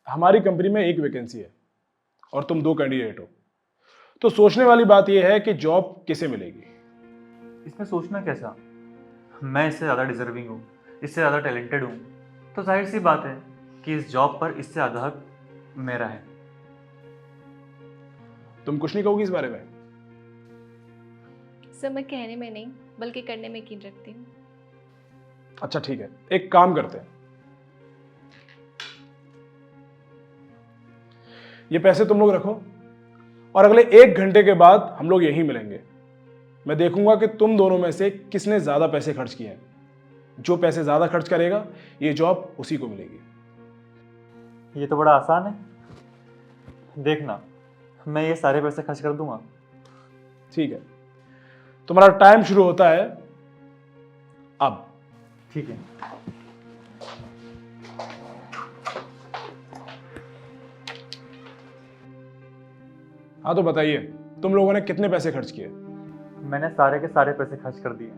हमारी कंपनी में एक वैकेंसी है और तुम 2 कैंडिडेट हो, तो सोचने वाली बात यह है कि जॉब किसे मिलेगी। इसमें सोचना कैसा, मैं इससे ज़्यादा डिजर्विंग हूँ, इससे ज़्यादा टैलेंटेड हूँ, तो जाहिर सी बात है कि इस जॉब पर इससे ज़्यादा हक मेरा है। तुम कुछ नहीं कहोगी इस बारे में? सर मैं कहने में नहीं बल्कि करने में यकीन रखती हूँ। अच्छा ठीक है, एक काम करते हैं, ये पैसे तुम लोग रखो और अगले 1 घंटे के बाद हम लोग यहीं मिलेंगे। मैं देखूंगा कि तुम दोनों में से किसने ज्यादा पैसे खर्च किए हैं। जो पैसे ज्यादा खर्च करेगा ये जॉब उसी को मिलेगी। ये तो बड़ा आसान है, देखना मैं ये सारे पैसे खर्च कर दूंगा। ठीक है, तुम्हारा टाइम शुरू होता है अब। ठीक है। हाँ तो बताइए, तुम लोगों ने कितने पैसे खर्च किए? मैंने सारे के सारे पैसे खर्च कर दिए।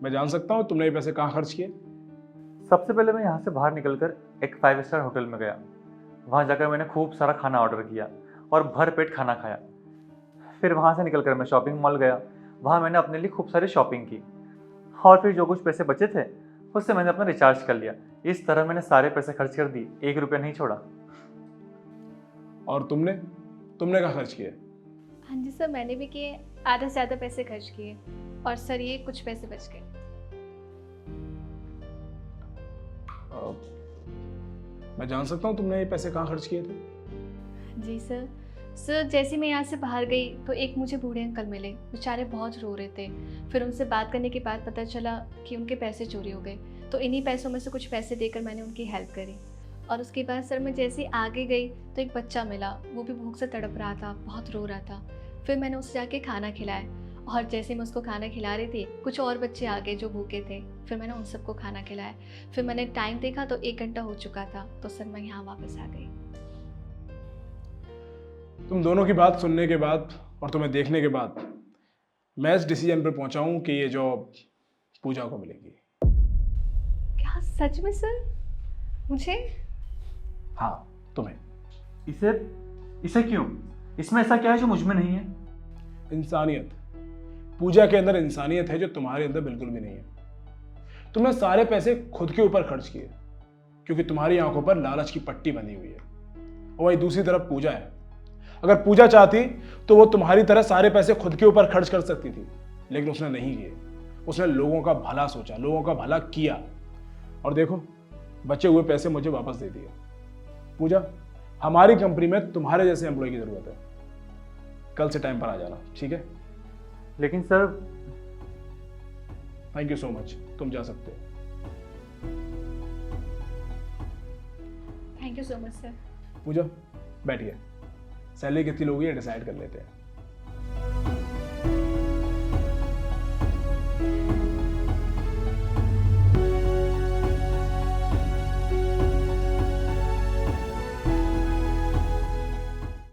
मैं जान सकता हूँ तुमने ये पैसे कहाँ खर्च किए? सबसे पहले मैं यहाँ से बाहर निकलकर एक 5 स्टार होटल में गया। वहाँ जाकर मैंने खूब सारा खाना ऑर्डर किया और भर पेट खाना खाया। फिर वहाँ से निकलकर मैं शॉपिंग मॉल गया, वहाँ मैंने अपने लिए खूब सारी शॉपिंग की और फिर जो कुछ पैसे बचे थे उससे मैंने अपना रिचार्ज कर लिया। इस तरह मैंने सारे पैसे खर्च कर दिए, 1 रुपया नहीं छोड़ा। और तुमने तुमने कहाँ खर्च किए? हाँ जी सर, मैंने भी किए, आधा से ज़्यादा पैसे खर्च किए और सर ये कुछ पैसे बच गए। मैं जान सकता हूँ तुमने ये पैसे कहाँ खर्च किए थे? जी सर, जैसे ही मैं यहाँ से बाहर गई तो एक मुझे बूढ़े अंकल मिले, बेचारे बहुत रो रहे थे। फिर उनसे बात करने के बाद पता चला कि उनके पैसे चोरी हो गए, तो इन्हीं पैसों में से कुछ पैसे देकर मैंने उनकी हेल्प करी। और उसके बाद सर मैं जैसे ही आगे गई तो एक बच्चा मिला, वो भी भूख से तड़प रहा था, बहुत रो रहा था। फिर मैंने उससे जाके खाना खिलाया और जैसे मैं उसको खाना खिला रही थी कुछ और बच्चे आ गए जो भूखे थे, फिर मैंने उन सबको खाना खिलाया। फिर मैंने टाइम देखा तो 1 घंटा हो चुका था, तो सर मैं यहाँ वापस आ गई। तुम दोनों की बात सुनने के बाद और तुम्हें देखने के बाद मैं इस डिसीजन पर पहुंचा हूं कि ये जॉब पूजा को मिलेगी। क्या सच में सर? मुझे? हाँ तुम्हें। इसे इसे क्यों? इसमें ऐसा क्या है जो मुझ में नहीं है? इंसानियत। पूजा के अंदर इंसानियत है जो तुम्हारे अंदर बिल्कुल भी नहीं है। तुमने सारे पैसे खुद के ऊपर खर्च किए क्योंकि तुम्हारी आंखों पर लालच की पट्टी बंधी हुई है। और वही दूसरी तरफ पूजा है, अगर पूजा चाहती तो वो तुम्हारी तरह सारे पैसे खुद के ऊपर खर्च कर सकती थी, लेकिन उसने नहीं किए। उसने लोगों का भला सोचा, लोगों का भला किया और देखो बचे हुए पैसे मुझे वापस दे दिए। पूजा, हमारी कंपनी में तुम्हारे जैसे एम्प्लॉय की जरूरत है। कल से टाइम पर आ जाना, ठीक है? लेकिन sir. Thank you so much, तुम जा सकते हो। Thank you so much sir. Puja बैठिए, सैलरी कितनी लोगी है डिसाइड कर लेते हैं।